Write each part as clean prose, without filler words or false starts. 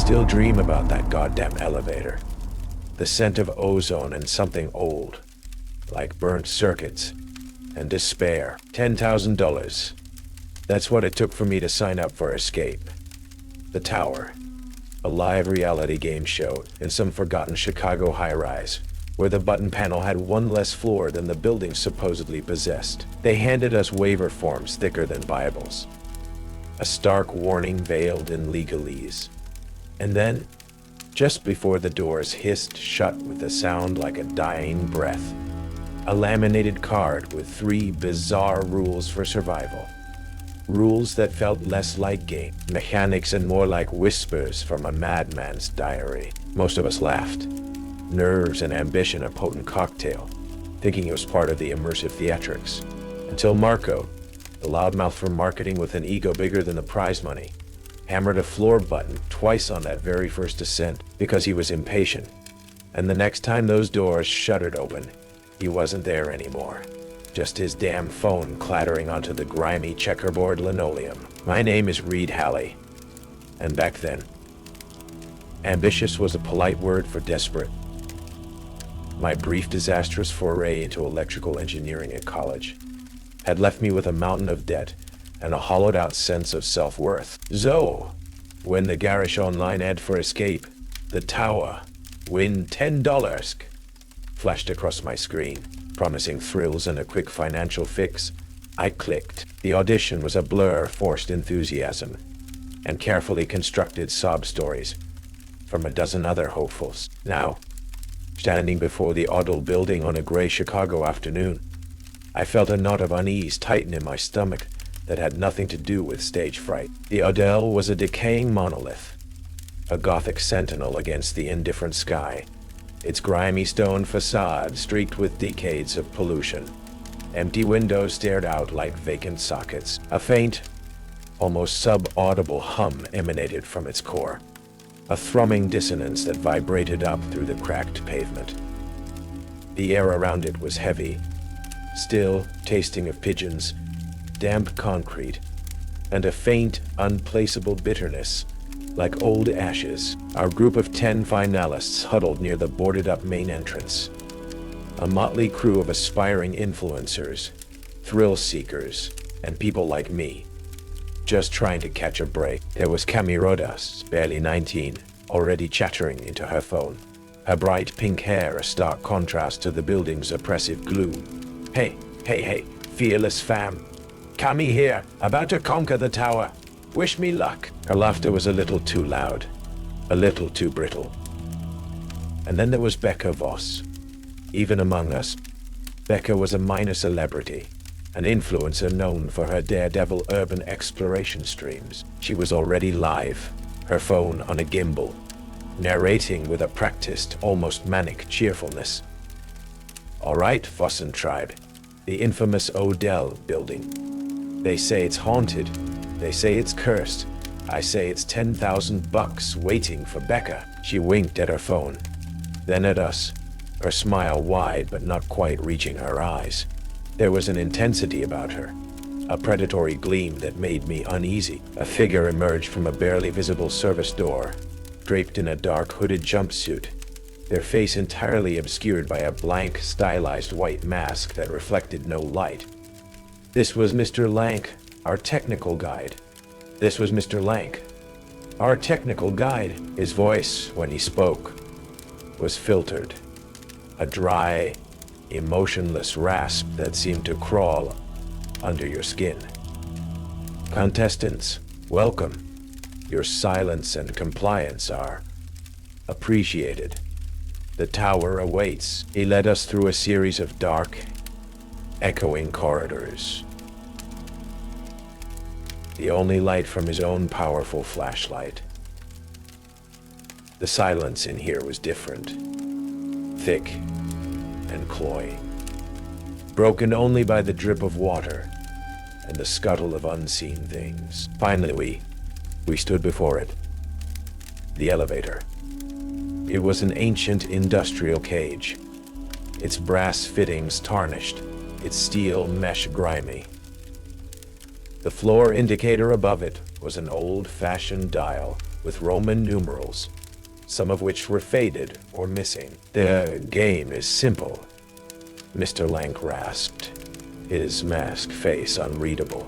still dream about that goddamn elevator. The scent of ozone and something old, like burnt circuits and despair. $10,000. That's what it took for me to sign up for Escape. The Tower, a live reality game show in some forgotten Chicago high-rise, where the button panel had one less floor than the building supposedly possessed. They handed us waiver forms thicker than Bibles, a stark warning veiled in legalese. And then, just before the doors hissed shut with a sound like a dying breath, a laminated card with 3 bizarre rules for survival. Rules that felt less like game mechanics and more like whispers from a madman's diary. Most of us laughed. Nerves and ambition a potent cocktail, thinking it was part of the immersive theatrics. Until Marco, the loudmouth from marketing with an ego bigger than the prize money, hammered a floor button twice on that very first ascent because he was impatient. And the next time those doors shuddered open, he wasn't there anymore. Just his damn phone clattering onto the grimy checkerboard linoleum. My name is Reed Halley. And back then, ambitious was a polite word for desperate. My brief disastrous foray into electrical engineering at college had left me with a mountain of debt and a hollowed-out sense of self-worth. So, when the garish online ad for Escape, the Tower, win $10, flashed across my screen, promising thrills and a quick financial fix, I clicked. The audition was a blur of forced enthusiasm and carefully constructed sob stories from a dozen other hopefuls. Now, standing before the Odell building on a gray Chicago afternoon, I felt a knot of unease tighten in my stomach that had nothing to do with stage fright. The Odell was a decaying monolith, a Gothic sentinel against the indifferent sky, its grimy stone facade streaked with decades of pollution. Empty windows stared out like vacant sockets. A faint, almost sub-audible hum emanated from its core, a thrumming dissonance that vibrated up through the cracked pavement. The air around it was heavy, still, tasting of pigeons, damp concrete, and a faint, unplaceable bitterness, like old ashes. Our group of 10 finalists huddled near the boarded-up main entrance, a motley crew of aspiring influencers, thrill seekers, and people like me, just trying to catch a break. There was Cami Rodas, barely 19, already chattering into her phone, her bright pink hair a stark contrast to the building's oppressive gloom. Hey, fearless fam. Cami here, about to conquer the tower. Wish me luck. Her laughter was a little too loud, a little too brittle. And then there was Becca Voss. Even among us, Becca was a minor celebrity, an influencer known for her daredevil urban exploration streams. She was already live, her phone on a gimbal, narrating with a practiced, almost manic cheerfulness. All right, Vossen tribe, the infamous Odell building. They say it's haunted. They say it's cursed. I say it's $10,000 waiting for Becca. She winked at her phone, then at us, her smile wide but not quite reaching her eyes. There was an intensity about her, a predatory gleam that made me uneasy. A figure emerged from a barely visible service door, draped in a dark hooded jumpsuit, their face entirely obscured by a blank, stylized white mask that reflected no light. This was Mr. Lank, our technical guide. This was Mr. Lank, our technical guide. His voice, when he spoke, was filtered, a dry, emotionless rasp that seemed to crawl under your skin. Contestants, welcome. Your silence and compliance are appreciated. The tower awaits. He led us through a series of dark, echoing corridors. The only light from his own powerful flashlight. The silence in here was different, thick and cloying, broken only by the drip of water and the scuttle of unseen things. Finally, we stood before it. The elevator. It was an ancient industrial cage, its brass fittings tarnished, its steel mesh grimy. The floor indicator above it was an old-fashioned dial, with Roman numerals, some of which were faded or missing. The game is simple, Mr. Lank rasped, his mask face unreadable.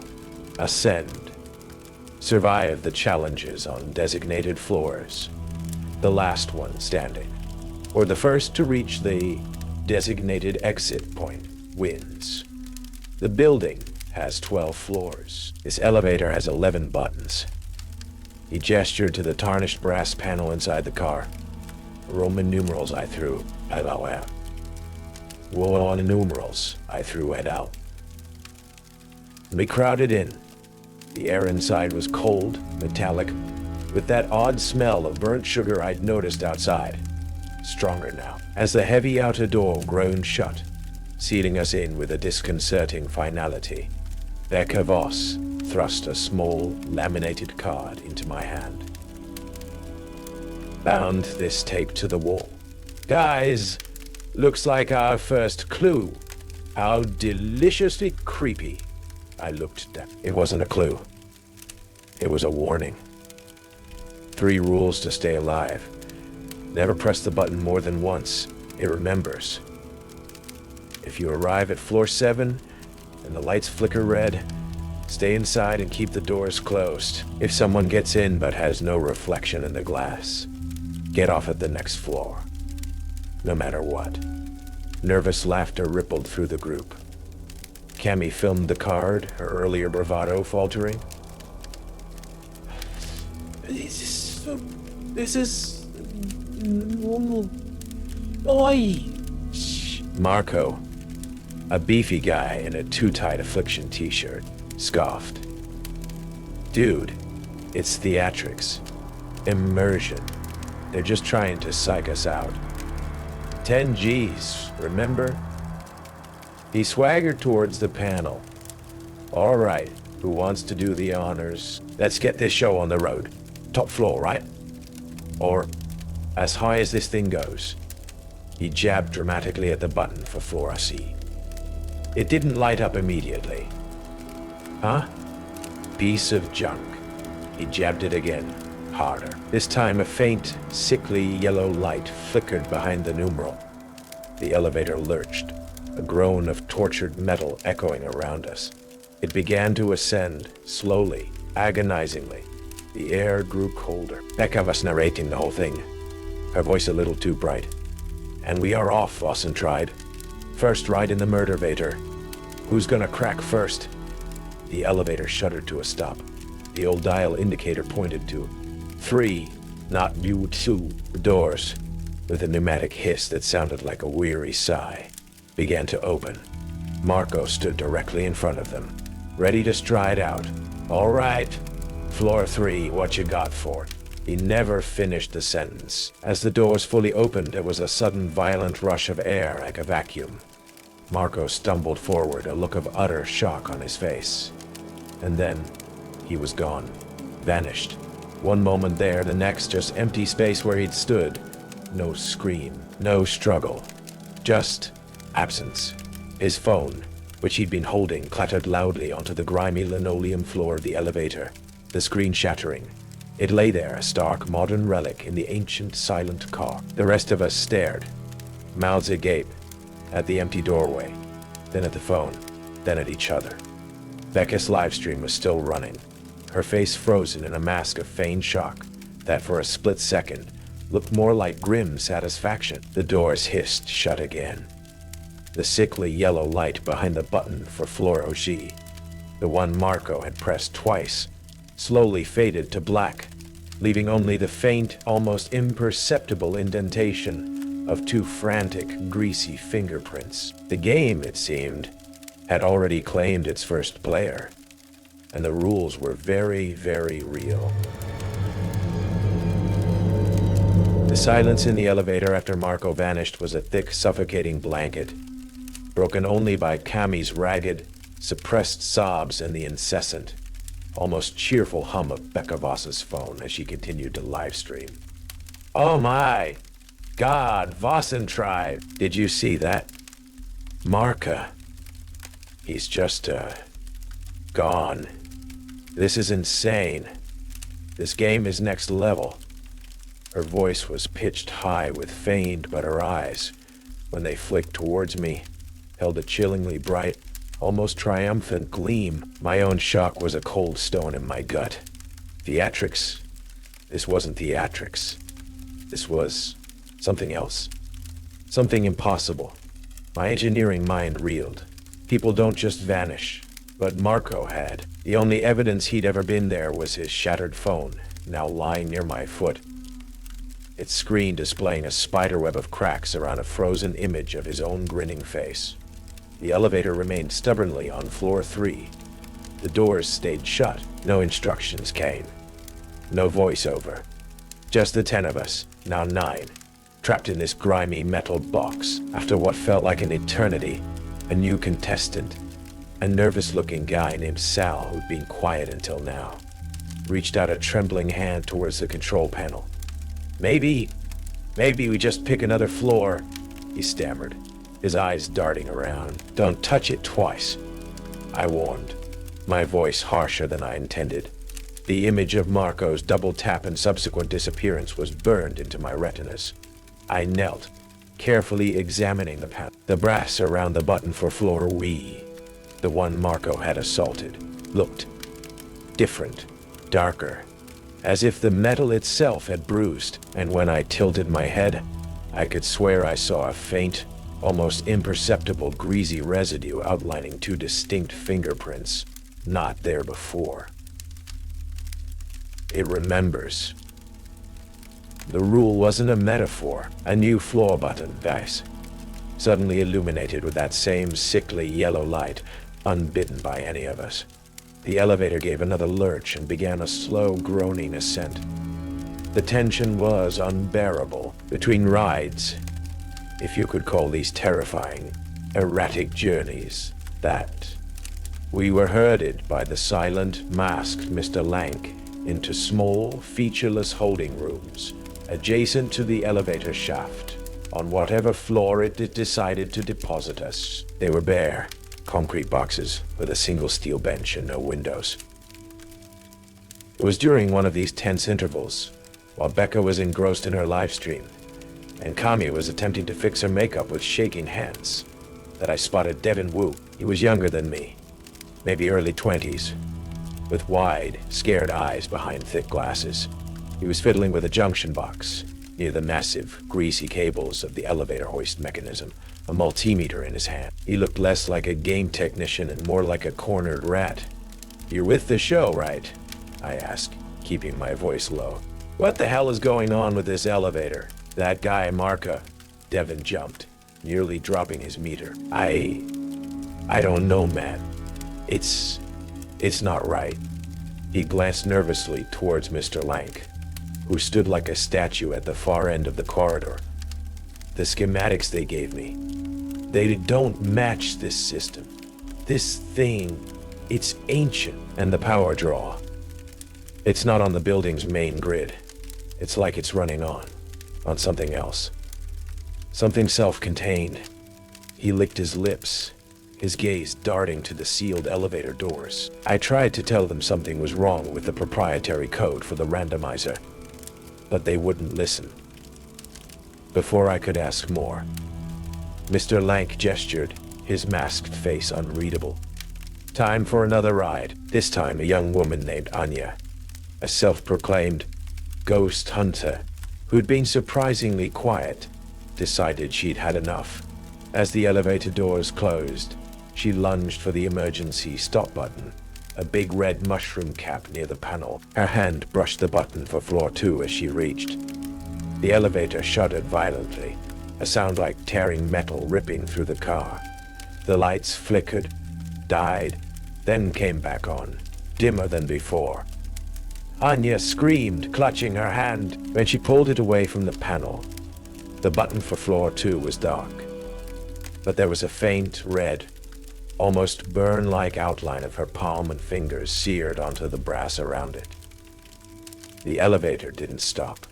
Ascend. Survive the challenges on designated floors, the last one standing, or the first to reach the designated exit point wins. The building has 12 floors. This elevator has 11 buttons. He gestured to the tarnished brass panel inside the car. Roman numerals I threw head out. Roman numerals I threw head out. We crowded in. The air inside was cold, metallic, with that odd smell of burnt sugar I'd noticed outside. Stronger now, as the heavy outer door groaned shut, sealing us in with a disconcerting finality. Becca Voss thrust a small, laminated card into my hand. Bound this tape to the wall. Guys, looks like our first clue. How deliciously creepy. I looked down. It wasn't a clue. It was a warning. 3 rules to stay alive. Never press the button more than once. It remembers. If you arrive at floor 7 and the lights flicker red, stay inside and keep the doors closed. If someone gets in but has no reflection in the glass, get off at the next floor. No matter what. Nervous laughter rippled through the group. Cammy filmed the card, her earlier bravado faltering. This is normal. Oi! Marco, a beefy guy in a Too Tight Affliction t-shirt, scoffed. Dude, it's theatrics. Immersion. They're just trying to psych us out. 10 G's, remember? He swaggered towards the panel. All right, who wants to do the honors? Let's get this show on the road. Top floor, right? Or as high as this thing goes. He jabbed dramatically at the button for floor C. It didn't light up immediately. Huh? Piece of junk. He jabbed it again, harder. This time a faint, sickly yellow light flickered behind the numeral. The elevator lurched, a groan of tortured metal echoing around us. It began to ascend, slowly, agonizingly. The air grew colder. Becca was narrating the whole thing, her voice a little too bright. And we are off, Vossen tried. First ride in the murdervator. Who's gonna crack first? The elevator shuddered to a stop. The old dial indicator pointed to 3, not you 2, doors, with a pneumatic hiss that sounded like a weary sigh, began to open. Marco stood directly in front of them, ready to stride out. All right, floor 3, what you got for it? He never finished the sentence. As the doors fully opened, there was a sudden violent rush of air like a vacuum. Marco stumbled forward, a look of utter shock on his face. And then, he was gone. Vanished. One moment there, the next just empty space where he'd stood. No scream, no struggle. Just absence. His phone, which he'd been holding, clattered loudly onto the grimy linoleum floor of the elevator, the screen shattering. It lay there, a stark modern relic in the ancient, silent car. The rest of us stared, mouths agape, at the empty doorway, then at the phone, then at each other. Becca's livestream was still running, her face frozen in a mask of feigned shock that for a split second looked more like grim satisfaction. The doors hissed shut again. The sickly yellow light behind the button for floor OG, the one Marco had pressed twice, slowly faded to black, leaving only the faint, almost imperceptible indentation of 2 frantic, greasy fingerprints. The game, it seemed, had already claimed its first player, and the rules were very, very real. The silence in the elevator after Marco vanished was a thick, suffocating blanket, broken only by Cammy's ragged, suppressed sobs and the incessant, almost cheerful hum of Becca Voss's phone as she continued to livestream. Oh my God, Vossen tried. Did you see that? Marca. He's just, gone. This is insane. This game is next level." Her voice was pitched high with feigned, but her eyes, when they flicked towards me, held a chillingly bright, almost triumphant gleam. My own shock was a cold stone in my gut. Theatrics? This wasn't theatrics. This was something else. Something impossible. My engineering mind reeled. People don't just vanish, but Marco had. The only evidence he'd ever been there was his shattered phone, now lying near my foot. Its screen displaying a spiderweb of cracks around a frozen image of his own grinning face. The elevator remained stubbornly on floor 3. The doors stayed shut. No instructions came. No voiceover. Just the 10 of us, now 9, trapped in this grimy metal box. After what felt like an eternity, a new contestant, a nervous-looking guy named Sal, who'd been quiet until now, reached out a trembling hand towards the control panel. Maybe we just pick another floor," he stammered, his eyes darting around. "Don't touch it twice," I warned, my voice harsher than I intended. The image of Marco's double tap and subsequent disappearance was burned into my retinas. I knelt, carefully examining the panel. The brass around the button for floor W, the one Marco had assaulted, looked different, darker, as if the metal itself had bruised, and when I tilted my head, I could swear I saw a faint, almost imperceptible greasy residue outlining 2 distinct fingerprints, not there before. It remembers. The rule wasn't a metaphor. A new floor button, guys, suddenly illuminated with that same sickly yellow light, unbidden by any of us. The elevator gave another lurch and began a slow, groaning ascent. The tension was unbearable. Between rides, if you could call these terrifying, erratic journeys, that we were herded by the silent, masked Mr. Lank into small, featureless holding rooms adjacent to the elevator shaft, on whatever floor it decided to deposit us. They were bare, concrete boxes with a single steel bench and no windows. It was during one of these tense intervals, while Becca was engrossed in her live stream, and Kami was attempting to fix her makeup with shaking hands, that I spotted Devin Wu. He was younger than me, maybe early 20s, with wide, scared eyes behind thick glasses. He was fiddling with a junction box near the massive, greasy cables of the elevator hoist mechanism, a multimeter in his hand. He looked less like a game technician and more like a cornered rat. "You're with the show, right?" I asked, keeping my voice low. "What the hell is going on with this elevator?" "That guy, Marco." Devin jumped, nearly dropping his meter. I don't know, man. It's not right." He glanced nervously towards Mr. Lank, who stood like a statue at the far end of the corridor. "The schematics they gave me, they don't match this system. This thing, it's ancient. And the power draw, it's not on the building's main grid. It's like it's running on something else. Something self-contained." He licked his lips, his gaze darting to the sealed elevator doors. I tried to tell them something was wrong with the proprietary code for the randomizer, but they wouldn't listen. Before I could ask more, Mr. Lank gestured, his masked face unreadable. Time for another ride. This time a young woman named Anya, a self-proclaimed ghost hunter who'd been surprisingly quiet, decided she'd had enough. As the elevator doors closed, she lunged for the emergency stop button, a big red mushroom cap near the panel. Her hand brushed the button for floor 2 as she reached. The elevator shuddered violently, a sound like tearing metal ripping through the car. The lights flickered, died, then came back on, dimmer than before. Anya screamed, clutching her hand. When she pulled it away from the panel, the button for floor 2 was dark, but there was a faint red, almost burn-like outline of her palm and fingers seared onto the brass around it. The elevator didn't stop.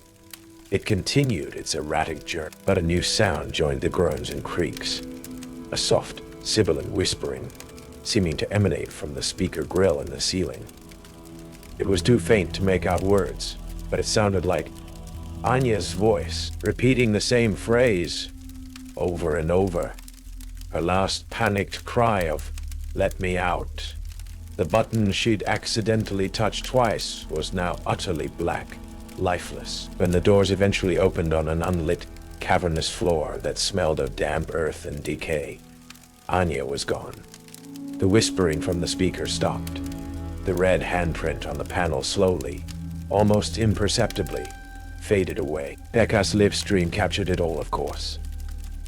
It continued its erratic journey, but a new sound joined the groans and creaks. A soft, sibilant whispering, seeming to emanate from the speaker grill in the ceiling. It was too faint to make out words, but it sounded like Anya's voice, repeating the same phrase over and over. Her last panicked cry of, "Let me out." The button she'd accidentally touched twice was now utterly black, lifeless. When the doors eventually opened on an unlit, cavernous floor that smelled of damp earth and decay, Anya was gone. The whispering from the speaker stopped. The red handprint on the panel slowly, almost imperceptibly, faded away. Becca's live stream captured it all, of course.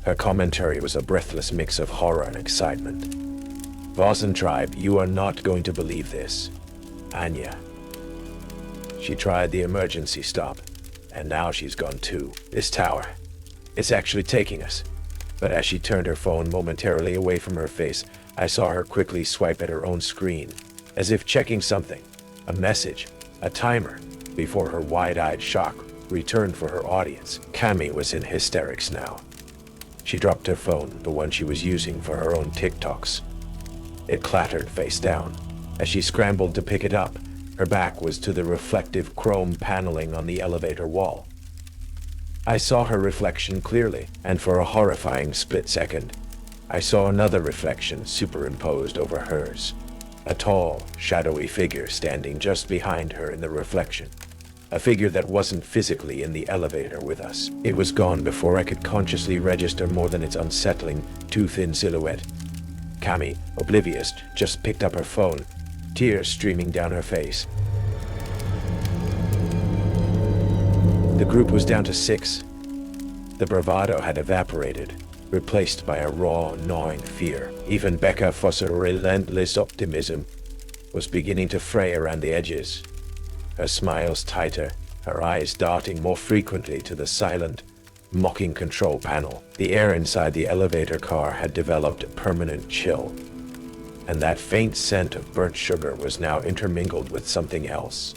Her commentary was a breathless mix of horror and excitement. "Vossen tribe, you are not going to believe this. Anya. She tried the emergency stop, and now she's gone too. This tower, it's actually taking us." But as she turned her phone momentarily away from her face, I saw her quickly swipe at her own screen, as if checking something, a message, a timer, before her wide-eyed shock returned for her audience. Cammy was in hysterics now. She dropped her phone, the one she was using for her own TikToks. It clattered face down. As she scrambled to pick it up, her back was to the reflective chrome paneling on the elevator wall. I saw her reflection clearly, and for a horrifying split second, I saw another reflection superimposed over hers. A tall, shadowy figure standing just behind her in the reflection. A figure that wasn't physically in the elevator with us. It was gone before I could consciously register more than its unsettling, too-thin silhouette. Cammy, oblivious, just picked up her phone, tears streaming down her face. The group was down to 6. The bravado had evaporated, replaced by a raw, gnawing fear. Even Becca Foss's relentless optimism was beginning to fray around the edges. Her smiles tighter, her eyes darting more frequently to the silent, mocking control panel. The air inside the elevator car had developed a permanent chill, and that faint scent of burnt sugar was now intermingled with something else.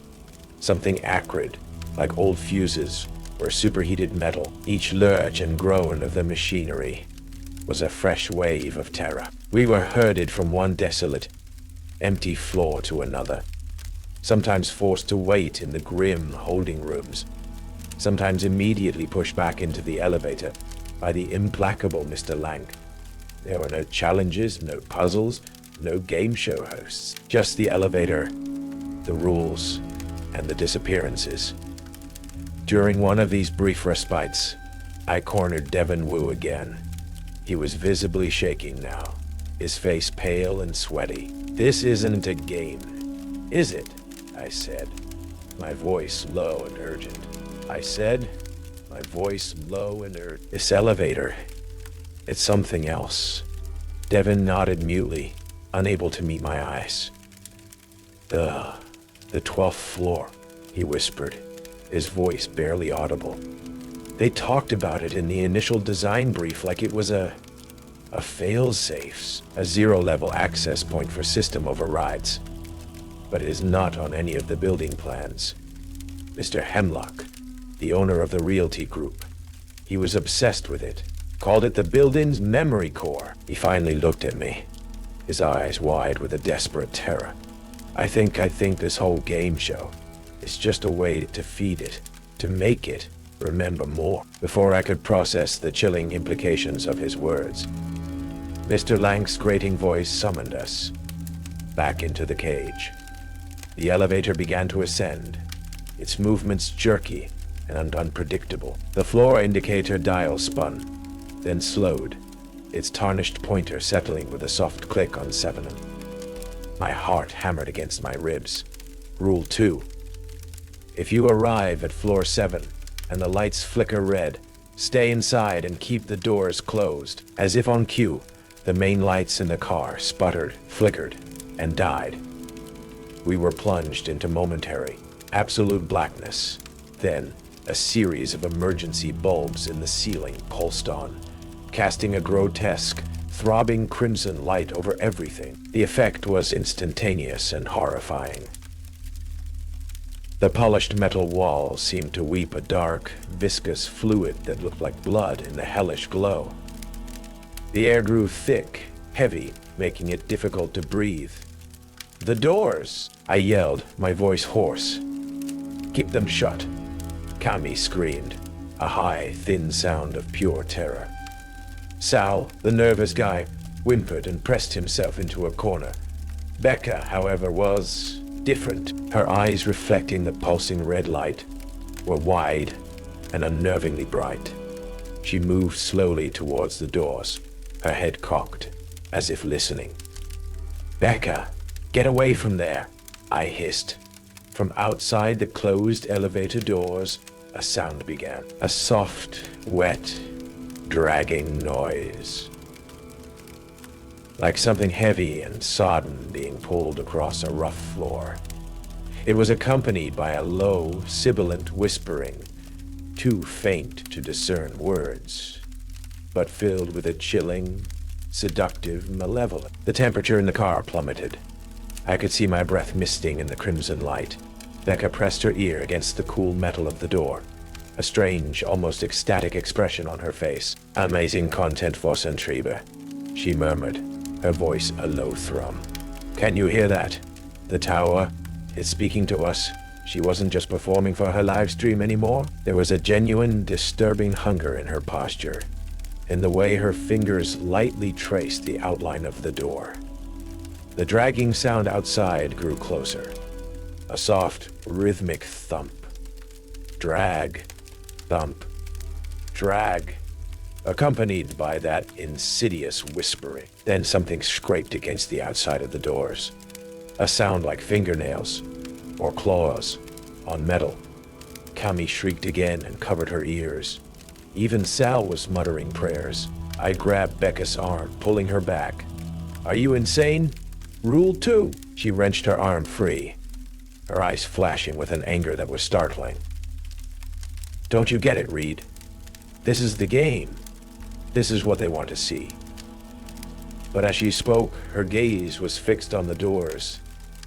Something acrid, like old fuses or superheated metal. Each lurch and groan of the machinery was a fresh wave of terror. We were herded from one desolate, empty floor to another, sometimes forced to wait in the grim holding rooms, sometimes immediately pushed back into the elevator by the implacable Mr. Lang. There were no challenges, no puzzles, no game show hosts, just the elevator, the rules, and the disappearances. During one of these brief respites, I cornered Devin Wu again. He was visibly shaking now, his face pale and sweaty. "This isn't a game, is it?" I said, my voice low and urgent. "This elevator, it's something else." Devin nodded mutely, unable to meet my eyes. The 12th floor," he whispered, his voice barely audible. "They talked about it in the initial design brief like it was a fail-safe, a zero-level access point for system overrides. But it is not on any of the building plans. Mr. Hemlock, the owner of the realty group, he was obsessed with it, called it the building's memory core." He finally looked at me, his eyes wide with a desperate terror. I think this whole game show is just a way to feed it, to make it remember more." Before I could process the chilling implications of his words, Mr. Lang's grating voice summoned us back into the cage. The elevator began to ascend, its movements jerky and unpredictable. The floor indicator dial spun, then slowed, its tarnished pointer settling with a soft click on 7. My heart hammered against my ribs. Rule 2. If you arrive at floor 7 and the lights flicker red, stay inside and keep the doors closed. As if on cue, the main lights in the car sputtered, flickered, and died. We were plunged into momentary, absolute blackness. Then, a series of emergency bulbs in the ceiling pulsed on, casting a grotesque, throbbing crimson light over everything. The effect was instantaneous and horrifying. The polished metal wall seemed to weep a dark, viscous fluid that looked like blood in the hellish glow. The air grew thick, heavy, making it difficult to breathe. "The doors!" I yelled, my voice hoarse. "Keep them shut," Cami screamed, a high, thin sound of pure terror. Sal, the nervous guy, whimpered and pressed himself into a corner. Becca, however, was different. Her eyes, reflecting the pulsing red light, were wide and unnervingly bright. She moved slowly towards the doors, her head cocked, as if listening. "Becca, get away from there," I hissed. From outside the closed elevator doors, a sound began. A soft, wet, dragging noise. Like something heavy and sodden being pulled across a rough floor. It was accompanied by a low, sibilant whispering, too faint to discern words, but filled with a chilling, seductive malevolence. The temperature in the car plummeted. I could see my breath misting in the crimson light. Becca pressed her ear against the cool metal of the door, a strange, almost ecstatic expression on her face. "Amazing content for Centriba," she murmured, her voice a low thrum. "Can you hear that? The tower is speaking to us." She wasn't just performing for her live stream anymore. There was a genuine, disturbing hunger in her posture, in the way her fingers lightly traced the outline of the door. The dragging sound outside grew closer. A soft, rhythmic thump. Drag, thump, drag, accompanied by that insidious whispering. Then something scraped against the outside of the doors. A sound like fingernails or claws on metal. Cami shrieked again and covered her ears. Even Sal was muttering prayers. I grabbed Becca's arm, pulling her back. "Are you insane? Rule 2. She wrenched her arm free, her eyes flashing with an anger that was startling. "Don't you get it, Reed? This is the game. This is what they want to see." But as she spoke, her gaze was fixed on the doors,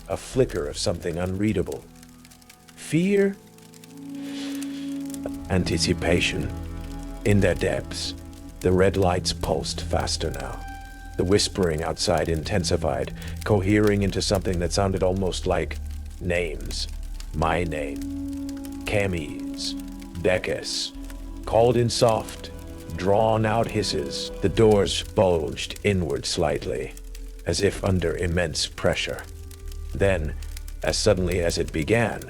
a flicker of something unreadable. Fear? Anticipation. In their depths, the red lights pulsed faster now. The whispering outside intensified, cohering into something that sounded almost like names. My name. Cami's. Becca's. Called in soft, drawn-out hisses. The doors bulged inward slightly, as if under immense pressure. Then, as suddenly as it began,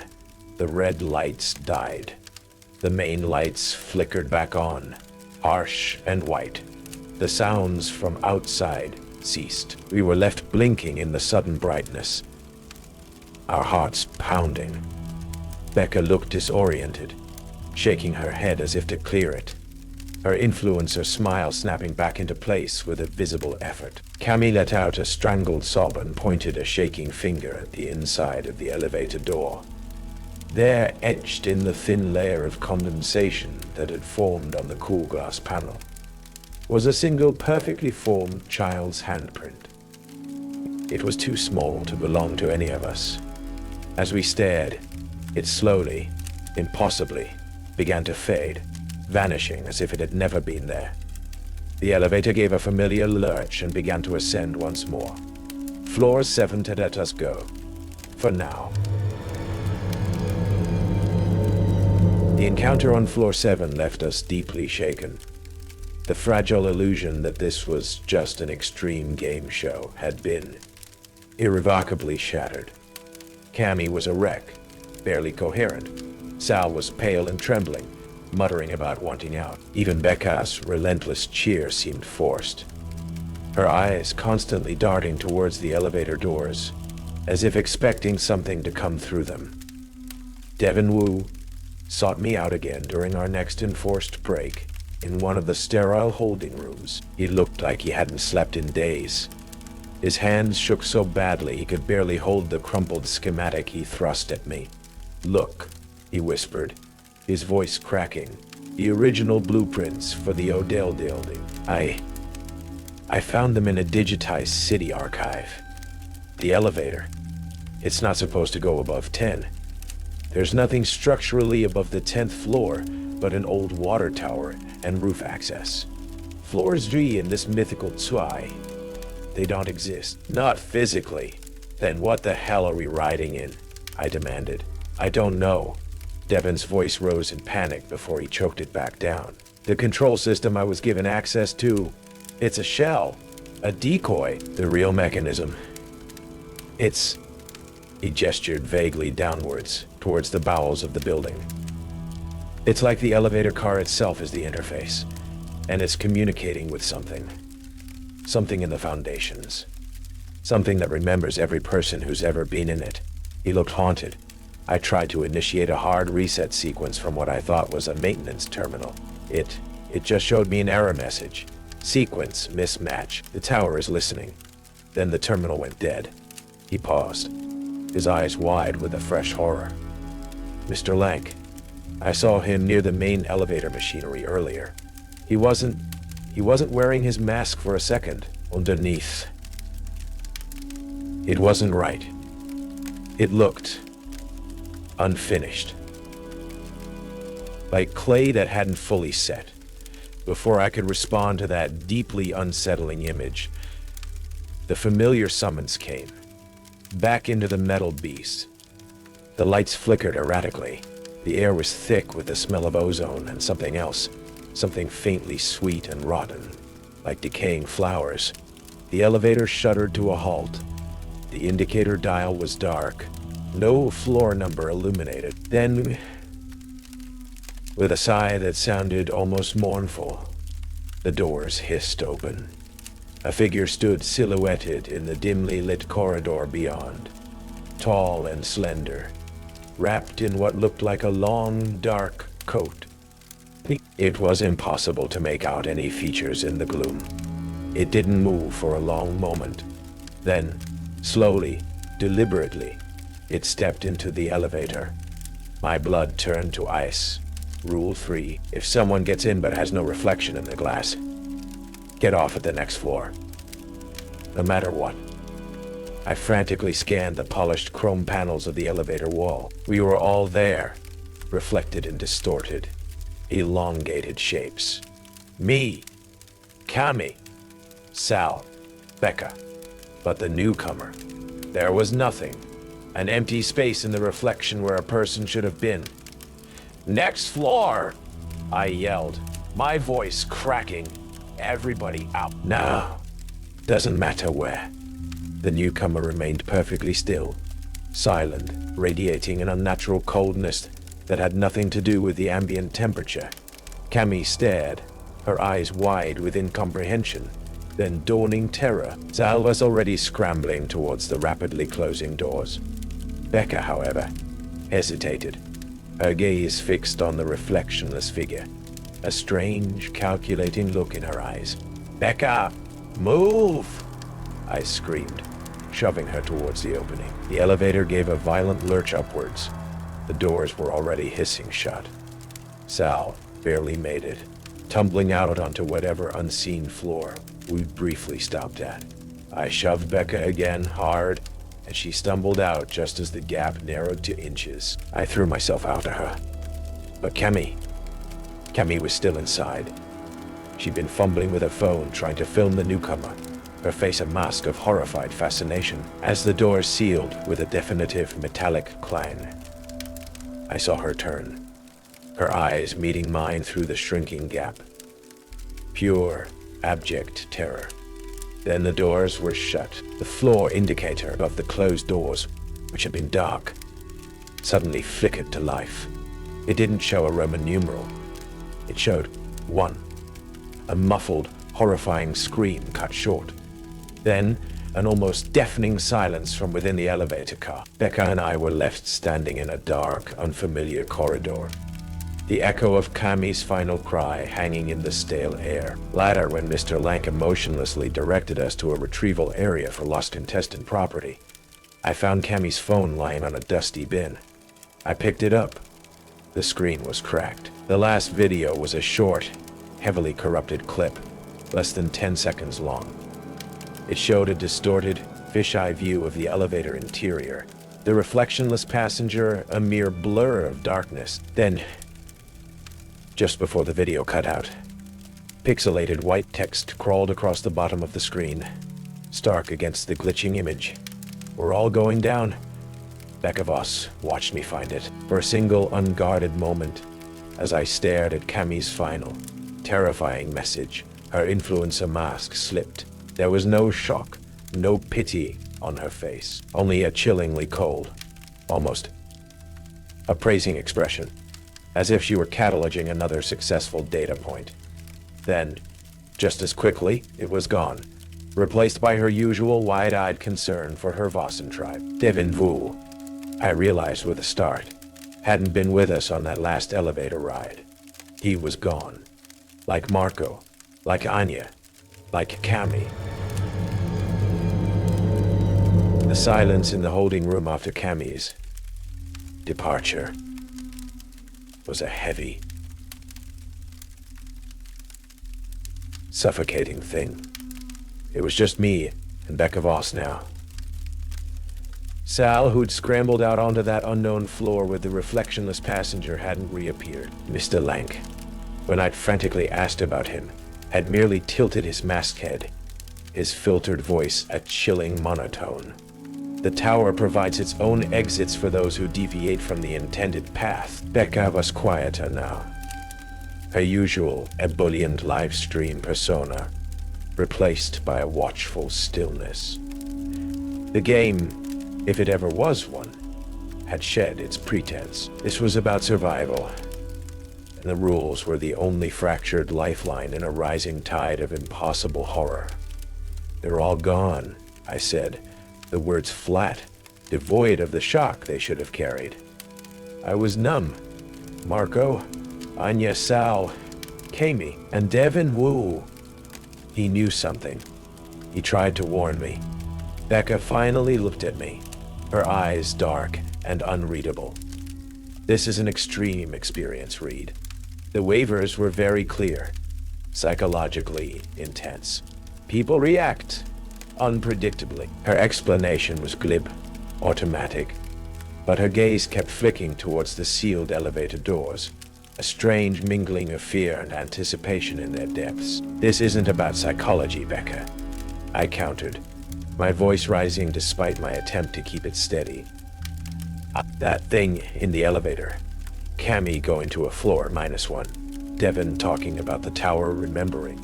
the red lights died. The main lights flickered back on, harsh and white. The sounds from outside ceased. We were left blinking in the sudden brightness, our hearts pounding. Becca looked disoriented, shaking her head as if to clear it, her influencer smile snapping back into place with a visible effort. Cami let out a strangled sob and pointed a shaking finger at the inside of the elevator door. There, etched in the thin layer of condensation that had formed on the cool glass panel, was a single perfectly formed child's handprint. It was too small to belong to any of us. As we stared, it slowly, impossibly, began to fade, vanishing as if it had never been there. The elevator gave a familiar lurch and began to ascend once more. Floor 7 had let us go. For now. The encounter on floor 7 left us deeply shaken. The fragile illusion that this was just an extreme game show had been irrevocably shattered. Cami was a wreck, barely coherent. Sal was pale and trembling, muttering about wanting out. Even Becca's relentless cheer seemed forced, her eyes constantly darting towards the elevator doors, as if expecting something to come through them. Devin Wu sought me out again during our next enforced break in one of the sterile holding rooms. He looked like he hadn't slept in days. His hands shook so badly he could barely hold the crumpled schematic he thrust at me. "Look," he whispered, his voice cracking. "The original blueprints for the Odell building. I found them in a digitized city archive. The elevator. It's not supposed to go above 10. There's nothing structurally above the 10th floor but an old water tower and roof access. Floors 3 in this mythical Tsui, they don't exist. Not physically. Then what the hell are we riding in? I demanded. I don't know. Devon's voice rose in panic before he choked it back down. The control system I was given access to, it's a shell, a decoy, the real mechanism. It's... He gestured vaguely downwards, towards the bowels of the building. It's like the elevator car itself is the interface, and it's communicating with something. Something in the foundations. Something that remembers every person who's ever been in it. He looked haunted. I tried to initiate a hard reset sequence from what I thought was a maintenance terminal. It just showed me an error message. Sequence mismatch. The tower is listening. Then the terminal went dead. He paused, his eyes wide with a fresh horror. Mr. Lank. I saw him near the main elevator machinery earlier. He wasn't wearing his mask for a second. Underneath. It wasn't right. It looked unfinished. Like clay that hadn't fully set. Before I could respond to that deeply unsettling image, the familiar summons came. Back into the metal beast. The lights flickered erratically. The air was thick with the smell of ozone and something else. Something faintly sweet and rotten, like decaying flowers. The elevator shuddered to a halt. The indicator dial was dark. No floor number illuminated. Then, with a sigh that sounded almost mournful, the doors hissed open. A figure stood silhouetted in the dimly lit corridor beyond, tall and slender, wrapped in what looked like a long, dark coat. It was impossible to make out any features in the gloom. It didn't move for a long moment. Then, slowly, deliberately, it stepped into the elevator. My blood turned to ice. Rule 3. If someone gets in but has no reflection in the glass, get off at the next floor. No matter what. I frantically scanned the polished chrome panels of the elevator wall. We were all there, reflected and distorted, elongated shapes. Me, Cami, Sal, Becca. But the newcomer. There was nothing. An empty space in the reflection where a person should have been. Next floor! I yelled, my voice cracking. Everybody out. No, doesn't matter where. The newcomer remained perfectly still, silent, radiating an unnatural coldness that had nothing to do with the ambient temperature. Cami stared, her eyes wide with incomprehension, then dawning terror. Sal was already scrambling towards the rapidly closing doors. Becca, however, hesitated, her gaze fixed on the reflectionless figure, a strange, calculating look in her eyes. Becca, move! I screamed, shoving her towards the opening. The elevator gave a violent lurch upwards. The doors were already hissing shut. Sal barely made it, tumbling out onto whatever unseen floor we briefly stopped at. I shoved Becca again, hard, and she stumbled out just as the gap narrowed to inches. I threw myself after her. But Cami was still inside. She'd been fumbling with her phone, trying to film the newcomer, her face a mask of horrified fascination. As the door sealed with a definitive metallic clang, I saw her turn, her eyes meeting mine through the shrinking gap. Pure, abject terror. Then the doors were shut. The floor indicator above the closed doors, which had been dark, suddenly flickered to life. It didn't show a Roman numeral. It showed 1. A muffled, horrifying scream cut short. Then, an almost deafening silence from within the elevator car. Becca and I were left standing in a dark, unfamiliar corridor. The echo of Cami's final cry hanging in the stale air. Later, when Mr. Lank emotionlessly directed us to a retrieval area for lost contestant property, I found Cami's phone lying on a dusty bin. I picked it up. The screen was cracked. The last video was a short, heavily corrupted clip, less than 10 seconds long. It showed a distorted, fisheye view of the elevator interior, the reflectionless passenger a mere blur of darkness. Then, just before the video cut out, pixelated white text crawled across the bottom of the screen, stark against the glitching image. We're all going down. Becca Voss watched me find it for a single unguarded moment as I stared at Cammie's final, terrifying message. Her influencer mask slipped. There was no shock, no pity on her face, only a chillingly cold, almost appraising expression, as if she were cataloging another successful data point. Then, just as quickly, it was gone, replaced by her usual wide-eyed concern for her Vossen tribe. Devin Vu, I realized with a start, hadn't been with us on that last elevator ride. He was gone. Like Marco, like Anya, like Cammie. The silence in the holding room after Cammie's departure was a heavy, suffocating thing. It was just me and Becca Voss now. Sal, who'd scrambled out onto that unknown floor with the reflectionless passenger, hadn't reappeared. Mr. Lank, when I'd frantically asked about him, had merely tilted his mask head, his filtered voice a chilling monotone. The tower provides its own exits for those who deviate from the intended path. Becca was quieter now. Her usual ebullient live stream persona, replaced by a watchful stillness. The game, if it ever was one, had shed its pretense. This was about survival, and the rules were the only fractured lifeline in a rising tide of impossible horror. They're all gone, I said, the words flat, devoid of the shock they should have carried. I was numb. Marco, Anya, Sal, Cammie, and Devin Wu. He knew something. He tried to warn me. Becca finally looked at me, her eyes dark and unreadable. This is an extreme experience, Reed. The waivers were very clear, psychologically intense. People react unpredictably. Her explanation was glib, automatic, but her gaze kept flicking towards the sealed elevator doors, a strange mingling of fear and anticipation in their depths. This isn't about psychology, Becca, I countered, my voice rising despite my attempt to keep it steady. That thing in the elevator. Cammie going to a floor -1. Devin talking about the tower remembering.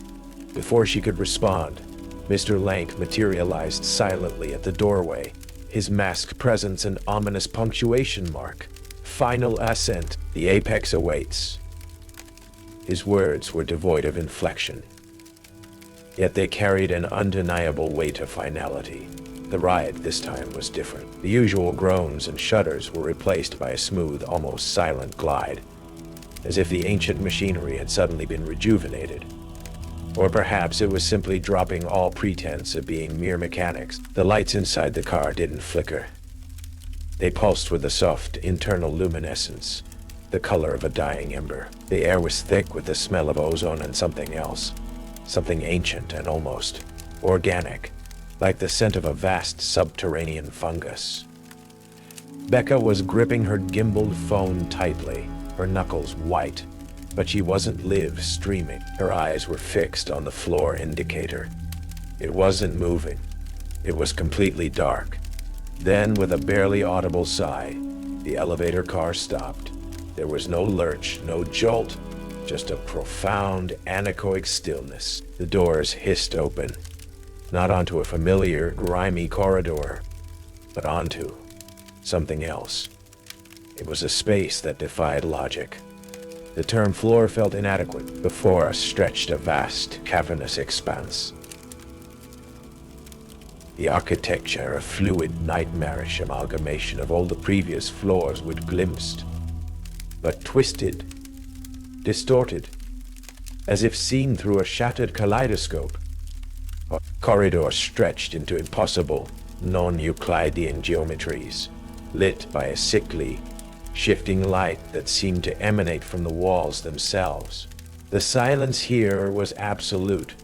Before she could respond, Mr. Lank materialized silently at the doorway, his masked presence an ominous punctuation mark. Final ascent, the apex awaits. His words were devoid of inflection, yet they carried an undeniable weight of finality. The ride this time was different. The usual groans and shudders were replaced by a smooth, almost silent glide, as if the ancient machinery had suddenly been rejuvenated. Or perhaps it was simply dropping all pretense of being mere mechanics. The lights inside the car didn't flicker. They pulsed with a soft internal luminescence, the color of a dying ember. The air was thick with the smell of ozone and something else, something ancient and almost organic, like the scent of a vast subterranean fungus. Becca was gripping her gimbaled phone tightly, her knuckles white, but she wasn't live streaming. Her eyes were fixed on the floor indicator. It wasn't moving. It was completely dark. Then, with a barely audible sigh, the elevator car stopped. There was no lurch, no jolt, just a profound, anechoic stillness. The doors hissed open, not onto a familiar, grimy corridor, but onto something else. It was a space that defied logic. The term floor felt inadequate. Before us stretched a vast, cavernous expanse. The architecture a fluid, nightmarish amalgamation of all the previous floors we'd glimpsed, but twisted, distorted, as if seen through a shattered kaleidoscope. A corridor stretched into impossible, non-Euclidean geometries, lit by a sickly, shifting light that seemed to emanate from the walls themselves. The silence here was absolute,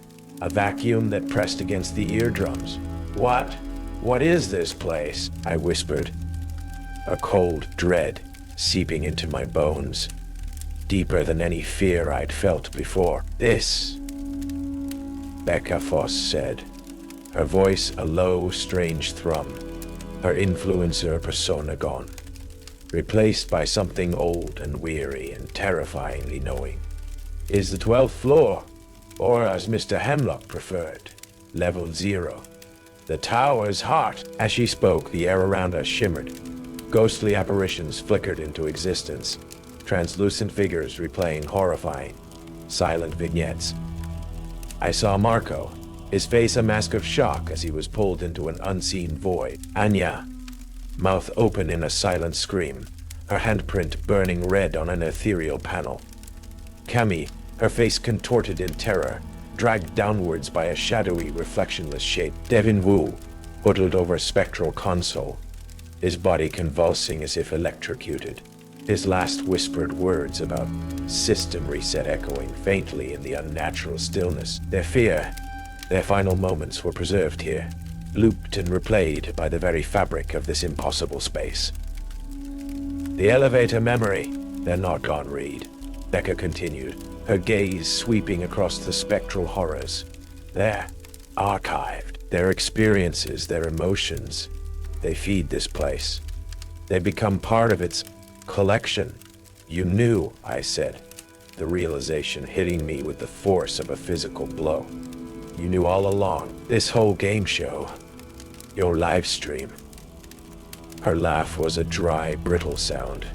a vacuum that pressed against the eardrums. What is this place? I whispered, a cold dread seeping into my bones, deeper than any fear I'd felt before. This, Becca Voss said, her voice a low, strange thrum. her influencer persona gone, replaced by something old and weary and terrifyingly knowing. Is the 12th floor, or as Mr. Hemlock preferred, level 0. The tower's heart. As she spoke, the air around us shimmered. Ghostly apparitions flickered into existence, translucent figures replaying horrifying, silent vignettes. I saw Marco, his face a mask of shock as he was pulled into an unseen void. Anya, mouth open in a silent scream, her handprint burning red on an ethereal panel. Cammy, her face contorted in terror, dragged downwards by a shadowy, reflectionless shape. Devin Wu, huddled over a spectral console, his body convulsing as if electrocuted. His last whispered words about system reset echoing faintly in the unnatural stillness. Their fear, their final moments were preserved here, looped and replayed by the very fabric of this impossible space. The elevator memory. They're not gone, Reed, Becca continued, her gaze sweeping across the spectral horrors. They're archived. Their experiences, their emotions, they feed this place. They become part of its collection. You knew, I said, the realization hitting me with the force of a physical blow. You knew all along. This whole game show, your live stream. Her laugh was a dry, brittle sound,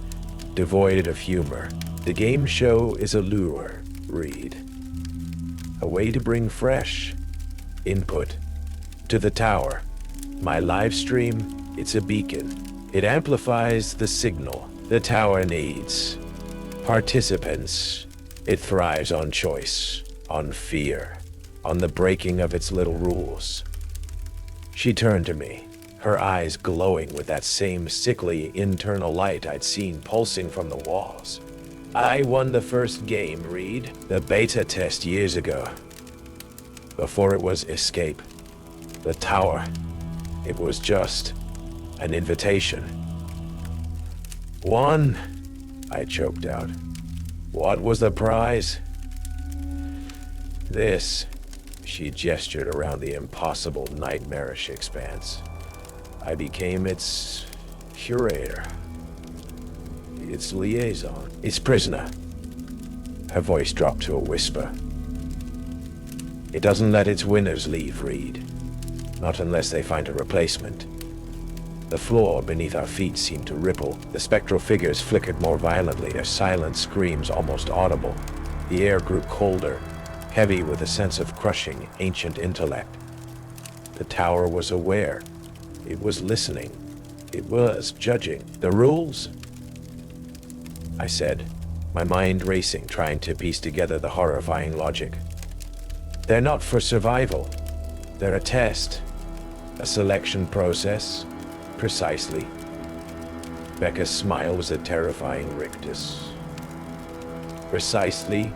devoid of humor. The game show is a lure, Reed. A way to bring fresh input to the tower. My live stream, it's a beacon. It amplifies the signal the tower needs. Participants. It thrives on choice, on fear, on the breaking of its little rules. She turned to me, her eyes glowing with that same sickly internal light I'd seen pulsing from the walls. I won the first game, Reed, the beta test years ago. Before it was escape. The tower, it was just an invitation. Won, I choked out. What was the prize? This, she gestured around the impossible, nightmarish expanse. I became its curator, its liaison, its prisoner. Her voice dropped to a whisper. It doesn't let its winners leave, Reed. Not unless they find a replacement. The floor beneath our feet seemed to ripple. The spectral figures flickered more violently, their silent screams almost audible. The air grew colder, heavy with a sense of crushing, ancient intellect. The tower was aware. It was listening. It was judging. The rules? I said, my mind racing, trying to piece together the horrifying logic. They're not for survival. They're a test. A selection process. Precisely. Becca's smile was a terrifying rictus. Precisely.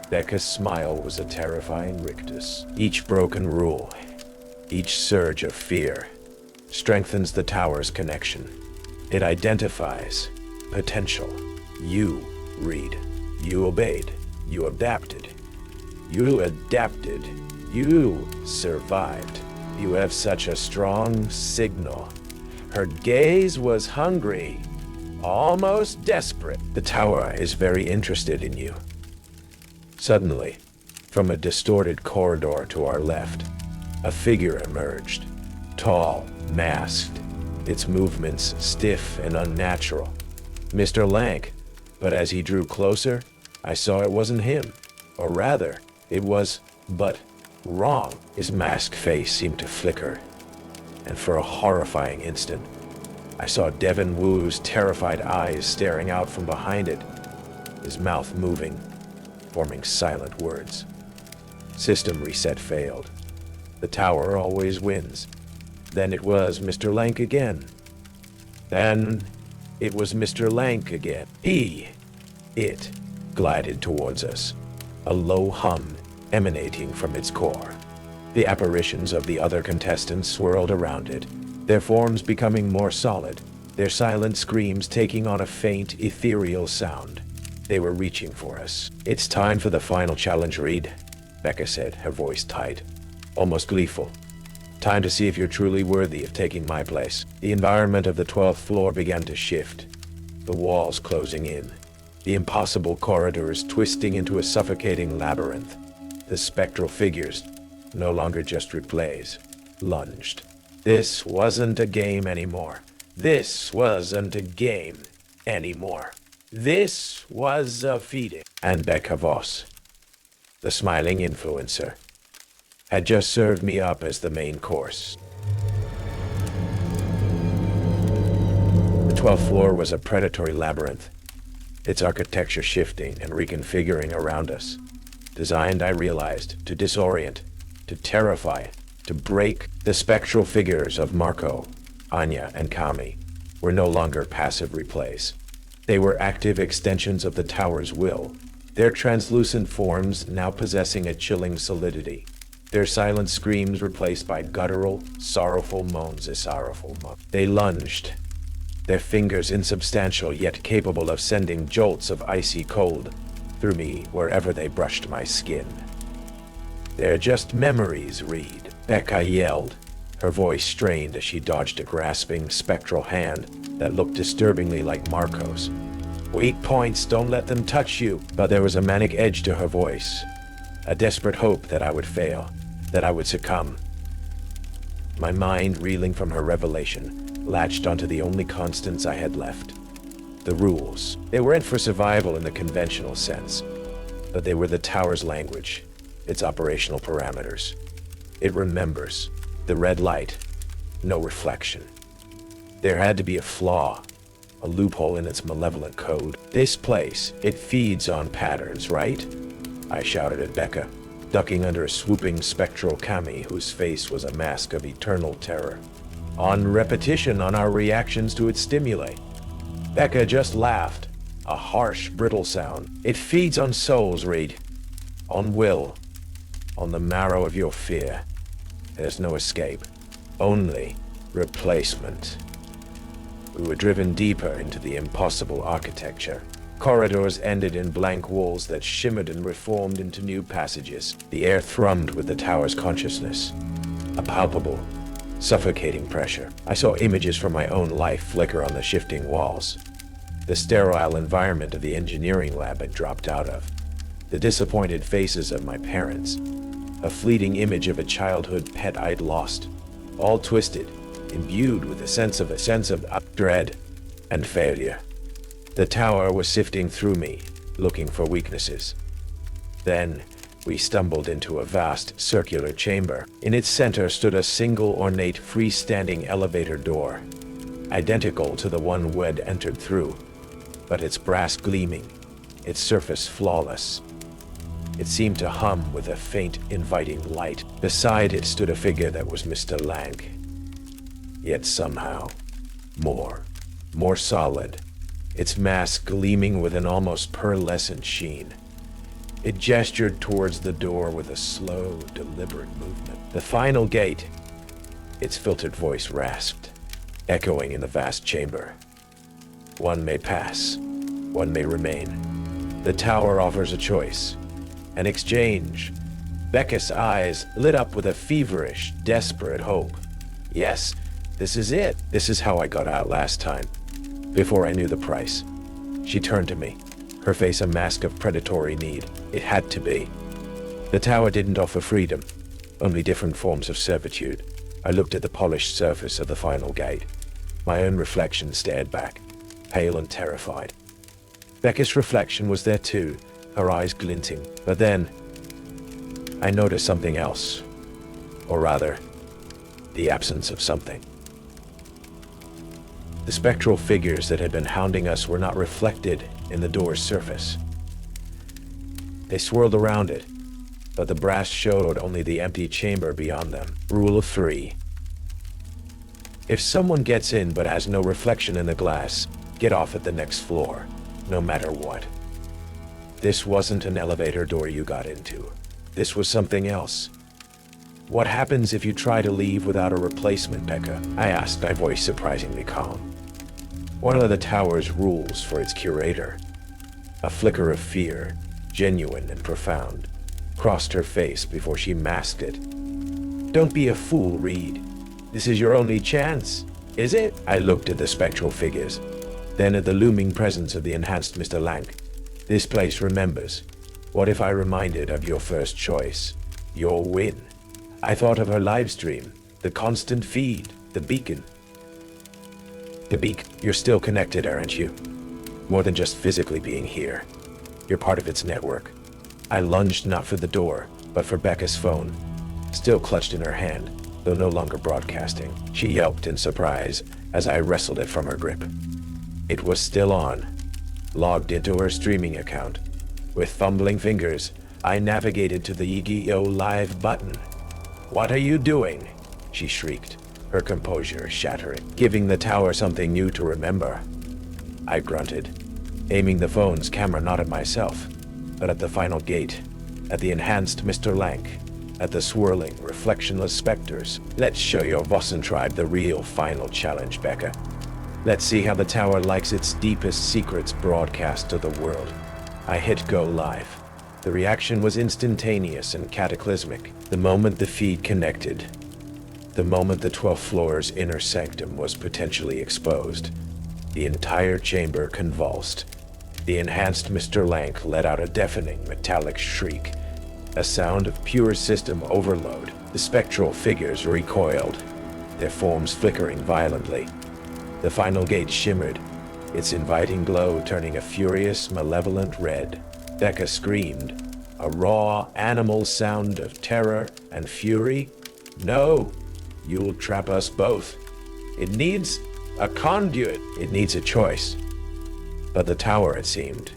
Becca's smile was a terrifying rictus. Each broken rule, each surge of fear, strengthens the tower's connection. It identifies potential. You, Reed. You obeyed. You adapted. You adapted. You survived. You have such a strong signal. Her gaze was hungry, almost desperate. The tower is very interested in you. Suddenly, from a distorted corridor to our left, a figure emerged. Tall, masked, its movements stiff and unnatural. Mr. Lank, but as he drew closer, I saw it wasn't him. Or rather, it was, but wrong. His masked face seemed to flicker, and for a horrifying instant, I saw Devin Wu's terrified eyes staring out from behind it, his mouth moving, forming silent words. System reset failed. The tower always wins. Then it was Mr. Lank again. Then it was Mr. Lank again. It glided towards us, a low hum emanating from its core. The apparitions of the other contestants swirled around it, their forms becoming more solid, their silent screams taking on a faint, ethereal sound. They were reaching for us. It's time for the final challenge, Reed, Becca said, her voice tight, almost gleeful. Time to see if you're truly worthy of taking my place. The environment of the 12th floor began to shift, the walls closing in, the impossible corridors twisting into a suffocating labyrinth. The spectral figures, no longer just replays, lunged. This wasn't a game anymore. This wasn't a game anymore. This was a feeding. And Becca Voss, the smiling influencer, had just served me up as the main course. The 12th floor was a predatory labyrinth, its architecture shifting and reconfiguring around us. Designed, I realized, to disorient, to terrify, to break. The spectral figures of Marco, Anya, and Kami were no longer passive replays. They were active extensions of the tower's will, their translucent forms now possessing a chilling solidity, their silent screams replaced by guttural, sorrowful moans. They lunged, their fingers insubstantial yet capable of sending jolts of icy cold through me wherever they brushed my skin. "They're just memories, Reed," Becca yelled, her voice strained as she dodged a grasping, spectral hand that looked disturbingly like Marco's. "Weak points, don't let them touch you." But there was a manic edge to her voice, a desperate hope that I would fail, that I would succumb. My mind, reeling from her revelation, latched onto the only constants I had left. The rules. They weren't for survival in the conventional sense, but they were the tower's language, its operational parameters. It remembers. The red light. No reflection. There had to be a flaw, a loophole in its malevolent code. "This place, it feeds on patterns, right?" I shouted at Becca, ducking under a swooping spectral Kami whose face was a mask of eternal terror. "On repetition, on our reactions to its stimuli." Becca just laughed, a harsh, brittle sound. "It feeds on souls, Reed. On will. On the marrow of your fear. There's no escape. Only replacement." We were driven deeper into the impossible architecture. Corridors ended in blank walls that shimmered and reformed into new passages. The air thrummed with the tower's consciousness, a palpable, suffocating pressure. I saw images from my own life flicker on the shifting walls. The sterile environment of the engineering lab I'd dropped out of. The disappointed faces of my parents. A fleeting image of a childhood pet I'd lost. All twisted, imbued with a sense of dread and failure. The tower was sifting through me, looking for weaknesses. Then, we stumbled into a vast, circular chamber. In its center stood a single ornate, freestanding elevator door, identical to the one we'd entered through, but its brass gleaming, its surface flawless. It seemed to hum with a faint, inviting light. Beside it stood a figure that was Mr. Lank. Yet somehow, more solid, its mask gleaming with an almost pearlescent sheen. It gestured towards the door with a slow, deliberate movement. "The final gate," its filtered voice rasped, echoing in the vast chamber. "One may pass, one may remain. The tower offers a choice, an exchange." Becca's eyes lit up with a feverish, desperate hope. "Yes, this is it. This is how I got out last time, before I knew the price." She turned to me, her face a mask of predatory need. It had to be. The tower didn't offer freedom, only different forms of servitude. I looked at the polished surface of the final gate. My own reflection stared back, pale and terrified. Becca's reflection was there too, her eyes glinting. But then, I noticed something else. Or rather, the absence of something. The spectral figures that had been hounding us were not reflected in the door's surface. They swirled around it, but the brass showed only the empty chamber beyond them. Rule of 3. If someone gets in but has no reflection in the glass, get off at the next floor, no matter what. This wasn't an elevator door you got into. This was something else. "What happens if you try to leave without a replacement, Becca?" I asked, my voice surprisingly calm. One of the tower's rules for its curator. A flicker of fear, genuine and profound, crossed her face before she masked it. Don't be a fool, Reed. This is your only chance, is it? I looked at the spectral figures, then at the looming presence of the enhanced Mr. Lank. This place remembers. What if I reminded of your first choice? Your win. I thought of her live stream, the constant feed, the beacon. You're still connected, aren't you? More than just physically being here. You're part of its network. I lunged not for the door, but for Becca's phone, still clutched in her hand, though no longer broadcasting. She yelped in surprise as I wrestled it from her grip. It was still on, logged into her streaming account. With fumbling fingers, I navigated to the EGO Live button. "What are you doing?" she shrieked, her composure shattering, giving the tower something new to remember. I grunted, aiming the phone's camera not at myself, but at the final gate, at the enhanced Mr. Lank, at the swirling, reflectionless specters. Let's show your Vossen tribe the real final challenge, Becca. Let's see how the tower likes its deepest secrets broadcast to the world. I hit go live. The reaction was instantaneous and cataclysmic. The moment the feed connected, the moment the 12th floor's inner sanctum was potentially exposed, the entire chamber convulsed. The enhanced Mr. Lank let out a deafening metallic shriek, a sound of pure system overload. The spectral figures recoiled, their forms flickering violently. The final gate shimmered, its inviting glow turning a furious, malevolent red. Becca screamed, a raw, animal sound of terror and fury. "No, you'll trap us both. It needs a conduit. It needs a choice." But the tower, it seemed,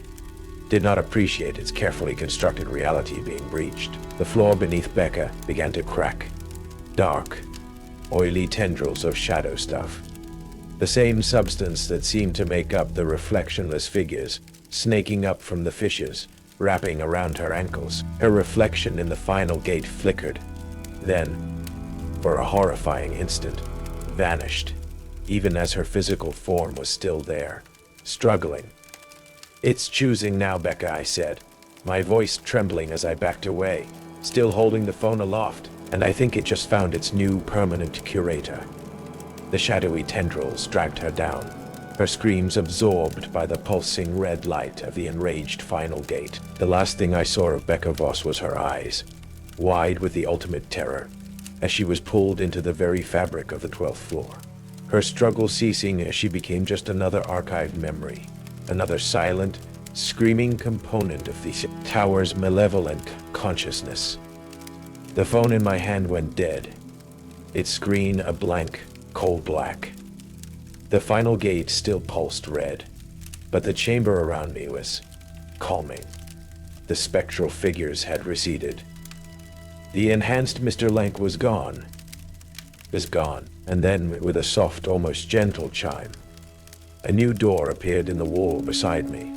did not appreciate its carefully constructed reality being breached. The floor beneath Becca began to crack. Dark, oily tendrils of shadow stuff. The same substance that seemed to make up the reflectionless figures, snaking up from the fissures, wrapping around her ankles. Her reflection in the final gate flickered, then, for a horrifying instant, vanished, even as her physical form was still there, struggling. "It's choosing now, Becca," I said, my voice trembling as I backed away, still holding the phone aloft, and I think it just found its new permanent curator. The shadowy tendrils dragged her down, her screams absorbed by the pulsing red light of the enraged final gate. The last thing I saw of Becca Voss was her eyes, wide with the ultimate terror, as she was pulled into the very fabric of the 12th floor. Her struggle ceasing as she became just another archived memory, another silent, screaming component of the tower's malevolent consciousness. The phone in my hand went dead, its screen a blank, cold black. The final gate still pulsed red, but the chamber around me was calming. The spectral figures had receded. The enhanced Mr. Lank was gone. And then, with a soft, almost gentle chime, a new door appeared in the wall beside me.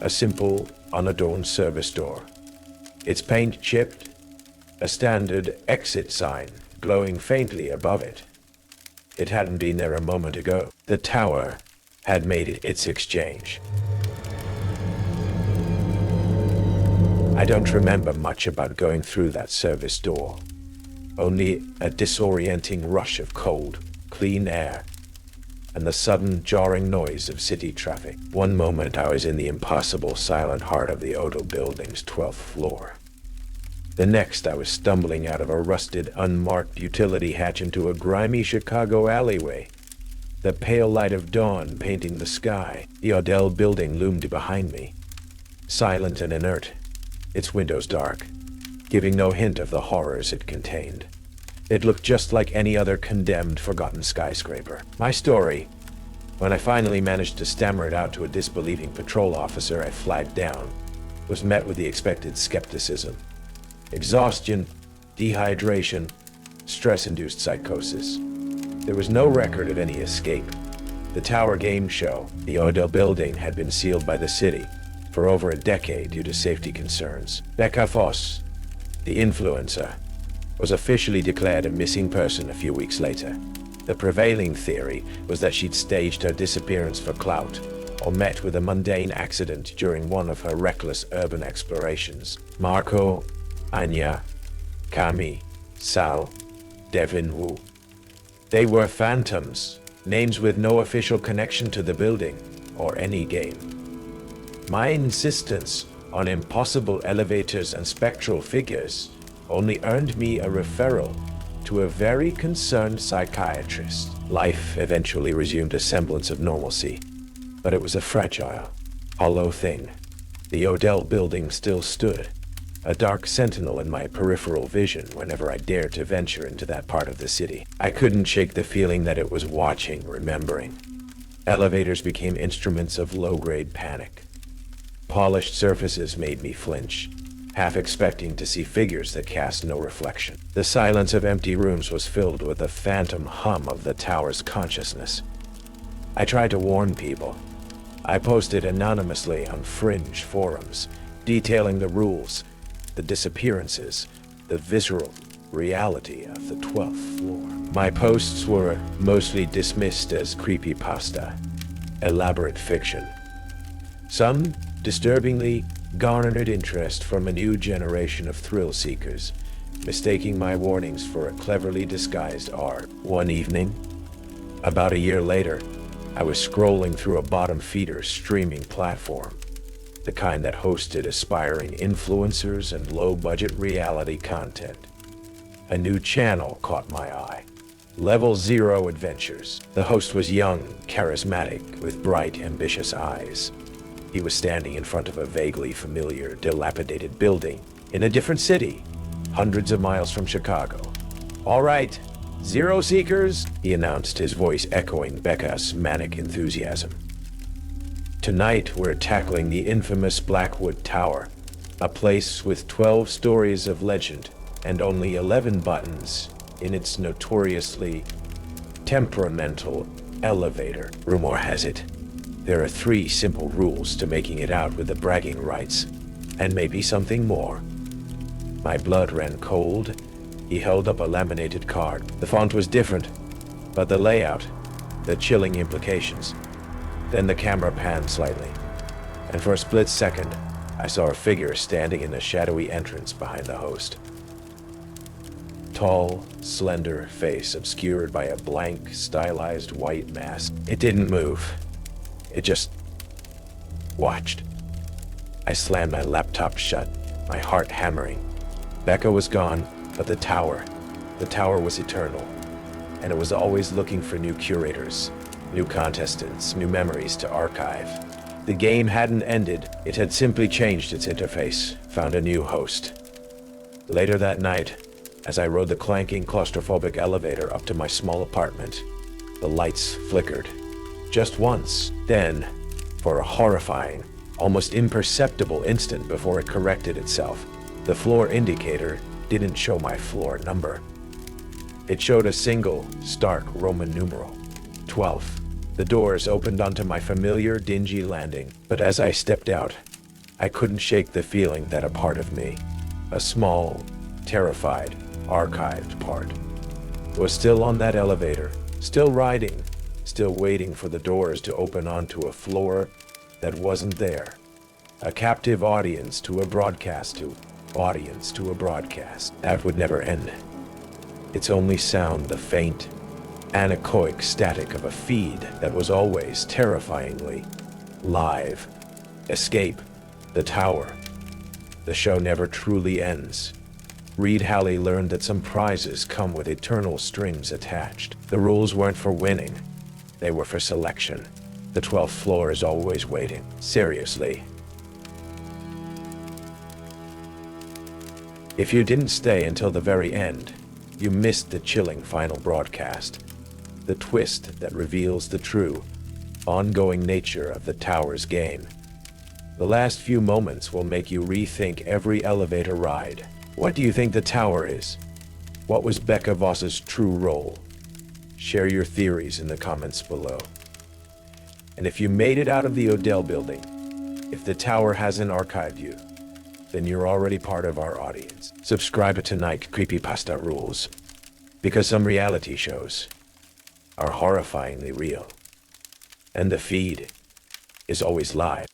A simple, unadorned service door, its paint chipped, a standard exit sign glowing faintly above it. It hadn't been there a moment ago. The tower had made it its exchange. I don't remember much about going through that service door. Only a disorienting rush of cold, clean air, and the sudden jarring noise of city traffic. One moment I was in the impossible silent heart of the Odell building's 12th floor. The next I was stumbling out of a rusted, unmarked utility hatch into a grimy Chicago alleyway, the pale light of dawn painting the sky. The Odell building loomed behind me, silent and inert, its windows dark, giving no hint of the horrors it contained. It looked just like any other condemned, forgotten skyscraper. My story, when I finally managed to stammer it out to a disbelieving patrol officer I flagged down, was met with the expected skepticism. Exhaustion, dehydration, stress-induced psychosis. There was no record of any escape. The Tower Game Show, the Odell building, had been sealed by the city for over a decade due to safety concerns. Becca Voss, the influencer, was officially declared a missing person a few weeks later. The prevailing theory was that she'd staged her disappearance for clout, or met with a mundane accident during one of her reckless urban explorations. Marco, Anya, Kami, Sal, Devin Wu. They were phantoms, names with no official connection to the building or any game. My insistence on impossible elevators and spectral figures only earned me a referral to a very concerned psychiatrist. Life eventually resumed a semblance of normalcy, but it was a fragile, hollow thing. The Odell building still stood, a dark sentinel in my peripheral vision whenever I dared to venture into that part of the city. I couldn't shake the feeling that it was watching, remembering. Elevators became instruments of low-grade panic. Polished surfaces made me flinch, half expecting to see figures that cast no reflection. The silence of empty rooms was filled with the phantom hum of the tower's consciousness. I tried to warn people. I posted anonymously on fringe forums, detailing the rules, the disappearances, the visceral reality of the 12th floor. My posts were mostly dismissed as creepypasta, elaborate fiction. Some, disturbingly, garnered interest from a new generation of thrill seekers, mistaking my warnings for a cleverly disguised art. One evening, about a year later, I was scrolling through a bottom feeder streaming platform, the kind that hosted aspiring influencers and low-budget reality content. A new channel caught my eye. Level Zero Adventures. The host was young, charismatic, with bright, ambitious eyes. He was standing in front of a vaguely familiar, dilapidated building in a different city, hundreds of miles from Chicago. "All right, Zero Seekers," he announced, his voice echoing Becca's manic enthusiasm. "Tonight we're tackling the infamous Blackwood Tower, a place with 12 stories of legend and only 11 buttons in its notoriously temperamental elevator. Rumor has it, there are 3 simple rules to making it out with the bragging rights, and maybe something more." My blood ran cold. He held up a laminated card. The font was different, but the layout, the chilling implications. Then the camera panned slightly, and for a split second, I saw a figure standing in the shadowy entrance behind the host. Tall, slender face obscured by a blank, stylized white mask. It didn't move. It just watched. I slammed my laptop shut, my heart hammering. Becca was gone, but the tower was eternal, and it was always looking for new curators, new contestants, new memories to archive. The game hadn't ended, it had simply changed its interface, found a new host. Later that night, as I rode the clanking, claustrophobic elevator up to my small apartment, the lights flickered. Just once, then, for a horrifying, almost imperceptible instant before it corrected itself, the floor indicator didn't show my floor number. It showed a single, stark Roman numeral, 12. The doors opened onto my familiar, dingy landing, but as I stepped out, I couldn't shake the feeling that a part of me, a small, terrified, archived part, was still on that elevator, still riding, still waiting for the doors to open onto a floor that wasn't there. A captive audience to a broadcast that would never end. Its only sound, the faint, anechoic static of a feed that was always terrifyingly live. Escape, the tower. The show never truly ends. Reed Halley learned that some prizes come with eternal strings attached. The rules weren't for winning. They were for selection. The 12th floor is always waiting. Seriously. If you didn't stay until the very end, you missed the chilling final broadcast. The twist that reveals the true, ongoing nature of the tower's game. The last few moments will make you rethink every elevator ride. What do you think the tower is? What was Becca Voss's true role? Share your theories in the comments below. And if you made it out of the Odell building, if the tower hasn't archived you, then you're already part of our audience. Subscribe to Night Creepypasta Rules, because some reality shows are horrifyingly real, and the feed is always live.